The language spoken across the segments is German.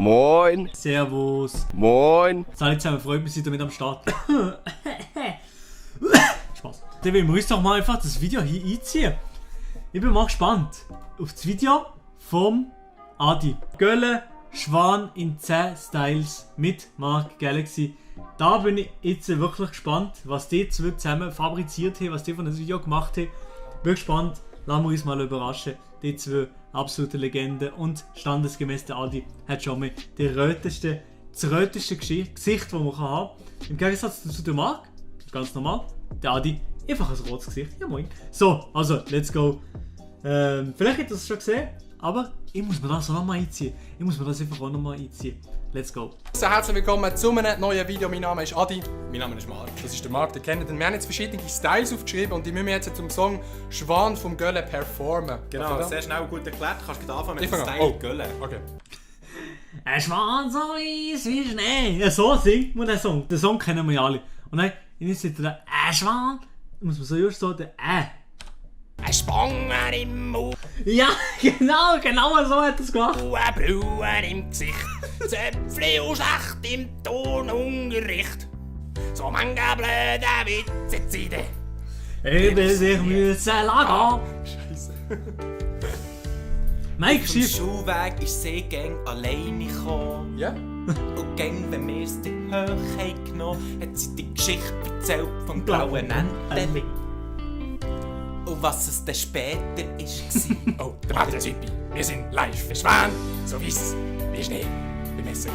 Moin. Servus. Moin. Salut zusammen, freut mich, seid ihr mit am Start. Spaß. Dann wollen wir uns doch mal einfach das Video hier einziehen. Ich bin mal gespannt auf das Video vom Adi. Gölle Schwan in 10 Styles mit Mark Galaxy. Da bin ich jetzt wirklich gespannt, was die zwei zusammen fabriziert haben, was die von das Video gemacht haben. Bin gespannt, lassen wir uns mal überraschen. Die zwei absolute Legenden und standesgemäß der Adi hat schon mal das röteste Gesicht, das man haben kann. Im Gegensatz zu der Mark, ganz normal, der Adi einfach ein rotes Gesicht. Ja moin. So, also, let's go. Vielleicht habt ihr das schon gesehen, aber ich muss mir das auch nochmal einziehen. Ich muss mir das einfach auch nochmal einziehen. Let's go. So, herzlich willkommen zu einem neuen Video. Mein Name ist Adi. Mein Name ist Mark. Das ist der Mark, den kennt ihr. Wir haben jetzt verschiedene Styles aufgeschrieben und die müssen wir jetzt zum Song Schwan vom Gölle performen. Genau, sehr schnell und gut erklärt. Kannst du anfangen mit dem Style Oh. Gölle. Okay. Ein Schwan so weiß wie Schnee. Ja, so singt man den Song. Den Song kennen wir ja alle. Und dann ist da ein Schwan. Muss man so just so den Ein Spangen im Mund, Ja, genau so hat er es gemacht. ein Brauen im Gesicht, Zäpfli und schlecht im Tonunterricht. So manche blöde Witze ziehen. Über sich müssen lagen. Scheiße. Mike, Vom schief. Schulweg ist sie gang alleine gekommen. Ja? Und gang, wenn wir es dann hoch haben genommen, hat sie die Geschichte erzählt vom blauen Enteli. Und was es dann später war. Oh, der Martin Zippi. Wir sind live für Schwan, so weiss wie Schnee beim SRF.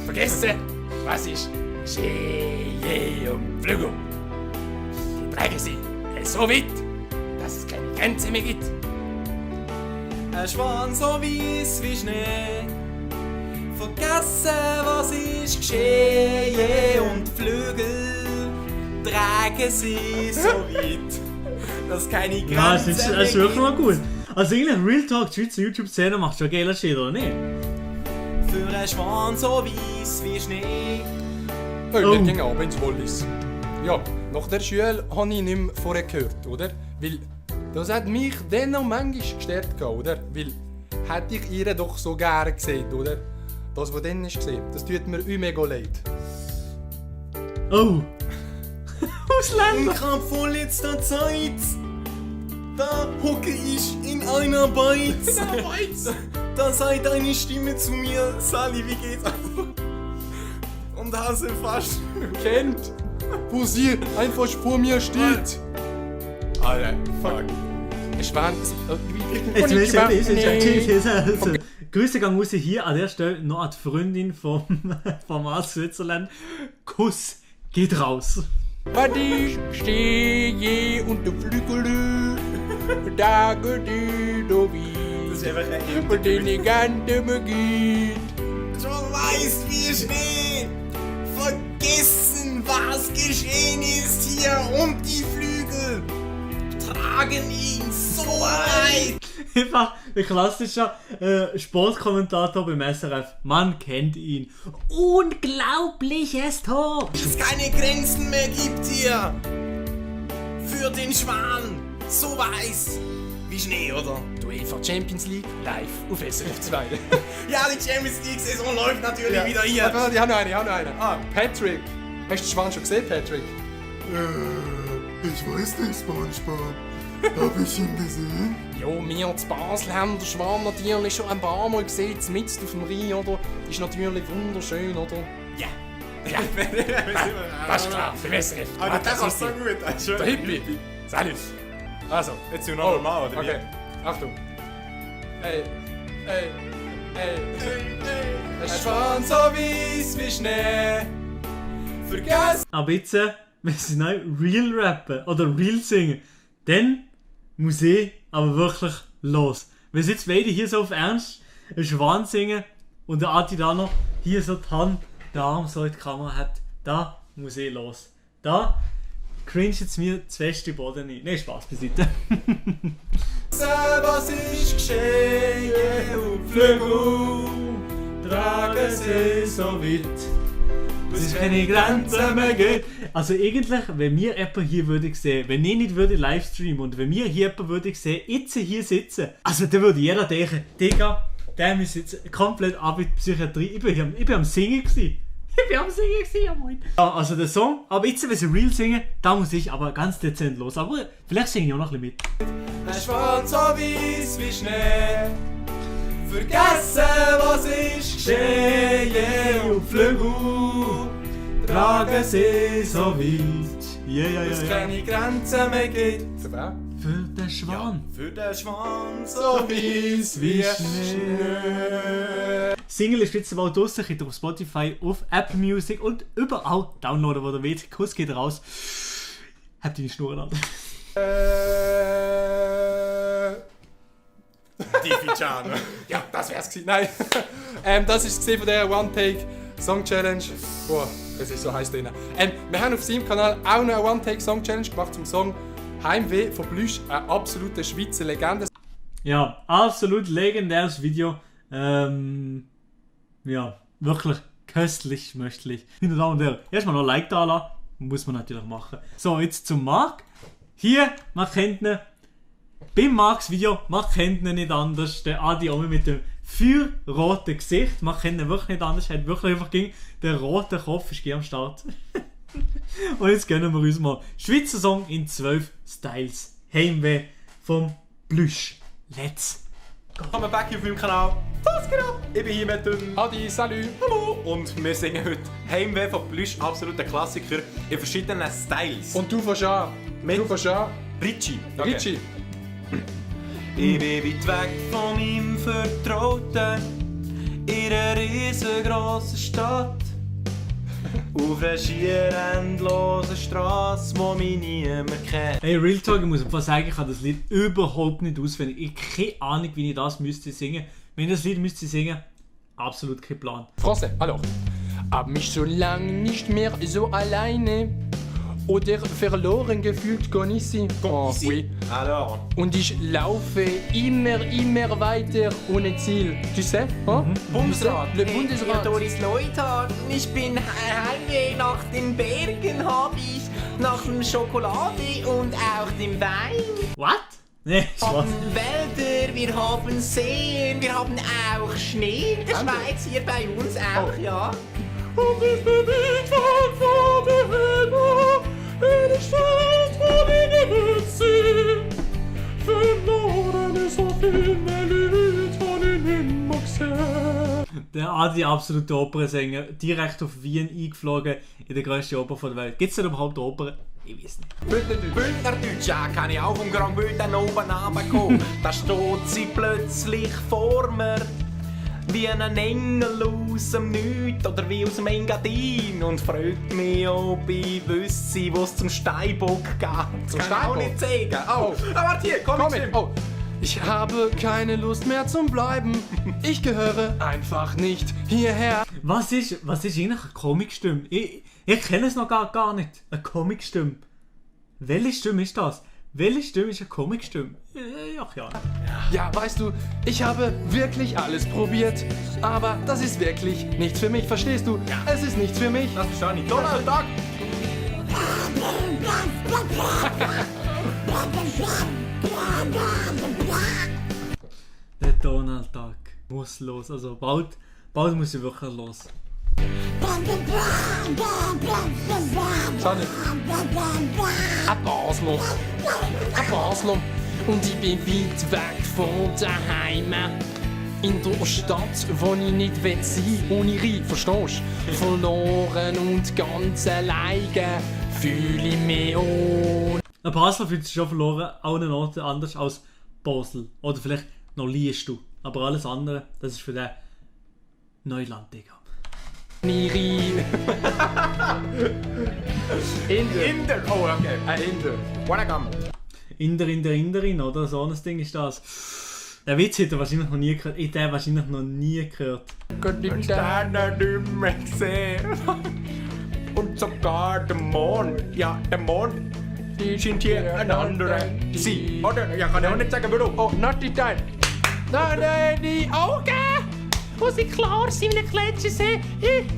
Vergessen, was ist Schnee und Flügel. Die trägen sie so weit, dass es keine Grenze mehr gibt. Ein Schwan so weiss wie Schnee. Vergessen, was ist geschehen. Und die Flügel tragen sie so weit, dass keine Grenzen Ja, es ist mehr wirklich mal gibt. gut. Also eigentlich Real Talk, die Schweizer YouTube-Szene macht schon geiler Shit, oder nicht? Für einen Schwan so weiss wie Schnee. Oh, wir Oh. gehen ab ins Wallis. Ja, nach der Schule habe ich nicht mehr vorher gehört, oder? Weil das hat mich dann noch manchmal gestört, oder? Weil hätte ich ihr doch so gerne gesehen, oder? Das, was dann ist gesehen, das tut mir mega leid. Oh. Im Ausländer. Kampf von letzter Zeit, da hocke ich in einer Beiz. Da sagt eine Stimme zu mir, Sally, wie geht's? Und Hase fast. Kennt, wo sie einfach vor mir steht. Alter, fuck. Ich war Jetzt weißt du, Grüße gehen raus hier an der Stelle noch an die Freundin vom Mars Switzerland. Kuss geht raus. Was ich stehe unter Flügel, da geht die da wie. Das ist einfach ein Über den ich gerne mehr geht. Schon weiß wie Schnee. Vergessen, was geschehen ist hier. Und die Flügel tragen ihn so weit. Einfach ein klassischer Sportkommentator beim SRF. Man kennt ihn. Unglaubliches Tor. Dass es keine Grenzen mehr gibt hier. Für den Schwan. So weiß wie Schnee, oder? Du UEFA Champions League live auf SRF 2. Ja, die Champions League Saison läuft natürlich wieder hier. Warte, ich habe noch eine. Ah, Patrick. Hast du den Schwan schon gesehen, Patrick? Ich weiß nicht, SpongeBob. Hab ich ihn gesehen? Ja, wir zu Basel haben den Schwan natürlich schon ein paar Mal gesehen, mitten auf dem Rhein, oder? Ist natürlich wunderschön, oder? Ja. Ja, das ist klar, für SRF. Aber das ist so gut. Der Hippie. Salut. Also. Jetzt sind wir noch normal, oder? Okay, Achtung. Ey. Ein Schwan so weiß wie Schnee. Vergessen. Aber jetzt, wenn sie neu Real rappen oder Real singen, dann muss ich aber wirklich los. Wenn sie jetzt beide hier so auf Ernst einen Schwan singen und der Adi da noch hier so die Hand, den Arm so in die Kamera hat, da muss ich los. Da cringe jetzt mir zu fest den Boden ein. Nein, Spaß beiseite. Was ist geschehen? Und Flügel tragen sie so weit. Das ist keine Grenzen mehr gibt. Also eigentlich, wenn wir jemanden hier würde sehen, wenn ich nicht würde livestreamen und wenn wir hier jemanden würde sehen, jetzt hier sitzen, also dann würde jeder denken, Digga, der ist jetzt komplett ab in die Psychiatrie. Ich bin am Singen gewesen. Ja moin. Ja, also der Song, aber jetzt, wenn sie real singen, da muss ich aber ganz dezent los. Aber vielleicht singe ich auch noch ein bisschen mit. Schwarz so weiß wie Schnee. Vergessen, was ist geschehen. Und Flügel tragen sie so weit. Dass es keine Grenzen mehr gibt. Für den Schwan. Für den Schwan so weiß wie Schnee. Single ist jetzt bald draussen, könnt ihr auf Spotify, auf Apple Music und überall downloaden, wo ihr wollt. Kuss geht raus. Habt deine Schnur an. Diffie-Chan. Ja, das wär's gewesen. Nein. Das ist von der One-Take-Song-Challenge. Boah, es ist so heiß drin. Wir haben auf seinem Kanal auch noch eine One-Take-Song-Challenge gemacht zum Song Heimweh von Plüsch. Eine absolute Schweizer Legende. Ja, absolut legendäres Video. Ja, wirklich köstlich, schmöchtlich. Meine Damen und Herren, erstmal noch ein Like da lassen. Muss man natürlich machen. So, jetzt zum Marc. Hier, man kennt ihn. Beim Marcs Video, man kennt ihn nicht anders. Der Adi auch mit dem feuerroten Gesicht. Man kennt ihn wirklich nicht anders. Er hat wirklich einfach gegen den roten Kopf ist am Start. Und jetzt gönnen wir uns mal Schweizer Song in 12 Styles. Heimweh vom Plüsch. Let's Willkommen back hier auf meinem Kanal. Was genau? Ich bin hier mit dem Adi, salut. Hallo. Und wir singen heute Heimweh von Plüsch, absoluter Klassiker in verschiedenen Styles. Und du fährst an. Du fährst an. Richie. Richie. Ich bin weit weg von meinem Vertrauten in einer riesengroßen Stadt. Auf einer schier endlosen Straße, wo mich niemand kennt. Hey, Real Talk, ich muss einfach sagen, ich kann das Lied überhaupt nicht auswendig. Ich habe keine Ahnung, wie ich das müsste singen. Wenn ich das Lied müsste singen, absolut kein Plan. Français, alors. Hab mich so lang nicht mehr so alleine oder verloren gefühlt, ici. Oh, oui. Alors. Und ich laufe immer weiter ohne Ziel. Tu sais? Hein? Bundesrat. Le Bundesrat. Doris Leuthard, ich bin Heimweh nach den Bergen, hab ich nach dem Schokolade und auch dem Wein. What? Nee, Wir Spaß. haben Wälder, wir haben Seen, wir haben auch Schnee in der Schweiz, hier bei uns auch, ja. Und ich bin weit weg von der Heimat, in der Stadt, wo wir nicht sind. Verloren ist so viele Leute, die ich nicht mehr gesehen. Der Adi, absolute Opernsänger, direkt auf Wien eingeflogen, in der grössten Oper der Welt. Gibt es denn überhaupt Opern? Ich weiß nicht. Bündnerdeutsch, ja, kann ich auch vom Grand Bünden oben runterkommen. Da steht sie plötzlich vor mir, wie ein Engel aus dem Nichts oder wie aus dem Engadin und fragt mich, ob ich wüsste, wo es zum Steinbock geht. Zum Kann ich auch Steinbock? nicht sagen. Oh, warte hier, komm Komm mit. Oh. Ich habe keine Lust mehr zum Bleiben. Ich gehöre einfach nicht hierher. Was ist eigentlich eine Comicstimme? Ich kenne es noch gar nicht. Eine Comicstimme. Welche Stimme ist das? Welche Stimme ist eine Comicstimme? Ach ja. Ja, weißt du, ich habe wirklich alles probiert. Aber das ist wirklich nichts für mich, verstehst du? Es ist nichts für mich. Das verstehe ich. Donald Duck. Der Donald Duck muss los. Also bald muss ich wirklich los. Schau nicht. Ein Basler. Ein Basler. Und ich bin weit weg von daheim. In der Stadt, wo ich nicht sein will, ohne Rein, verstehst du? Verloren und ganz alleine fühle ich mich ohne. Ein Basel fühlt sich schon verloren, auch einen Ort anders als Basel. Oder vielleicht noch Liestal. Aber alles andere, das ist für den Neuland, Digga. Rein. Inder. Oh, okay. Ein Inder. Wanagam. Inderin, oder? So ein Ding ist das. Der Witz hat er wahrscheinlich noch nie gehört. Ich habe den wahrscheinlich noch nie gehört. Sterne nicht mehr gesehen. Und sogar der Mond. Ja, der Mond scheint hier ein anderer zu sein. Oder? Ja, kann ich auch nicht sagen, warum. Oh, not die Time. Nein, die Augen! Wo sie klar sind, wenn Kletsche sehen.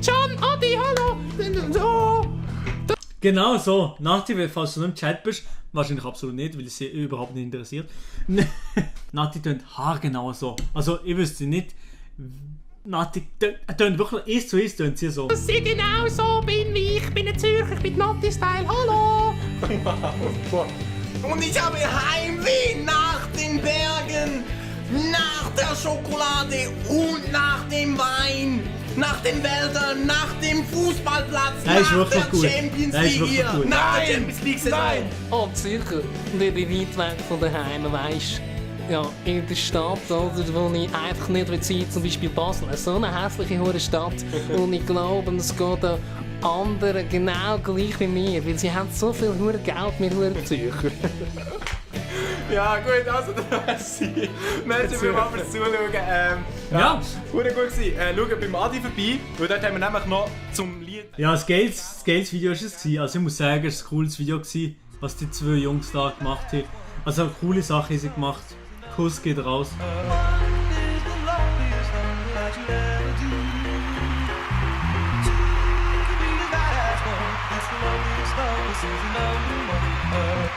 John, Adi, hallo! So. Genau so. Nati, falls du nicht im Chat bist, wahrscheinlich absolut nicht, weil es sie überhaupt nicht interessiert. Nati tönt haargenau so. Also ich wüsste nicht, Nati, tönt wirklich 1 zu 1 tönt sie so. Dass ich genau so bin wie ich bin ein Zürcher, ich bin Nati-Style, hallo! Und ich habe Heimweh nach den Bergen, nach der Schokolade und nach dem Wein, nach den Wäldern, nach dem Fußballplatz, Der ist nach wirklich der gut. Champions Der ist League wirklich hier, gut. nach der Champions League Saison. Oh, Zürcher, ich bin weit weg von daheim, weisst. Ja, in der Stadt, oder, wo ich einfach nicht sein will, zum Beispiel Basel. So eine hässliche hohe Stadt. Und ich glaube, es geht an anderen genau gleich wie mir, weil sie haben so viel hure Geld mit huren Zürcher. Ja gut, also merci. Merci vielmals fürs Zuschauen. Ja. Gut gewesen. Schaut beim Adi vorbei, weil dort haben wir nämlich noch zum Lied... Ja, das Scales-Video war es. Also ich muss sagen, es war ein cooles Video, was die 2 Jungs da gemacht haben. Also eine coole Sache haben sie gemacht. Kuss geht raus. It's the loneliest love, this is the number one.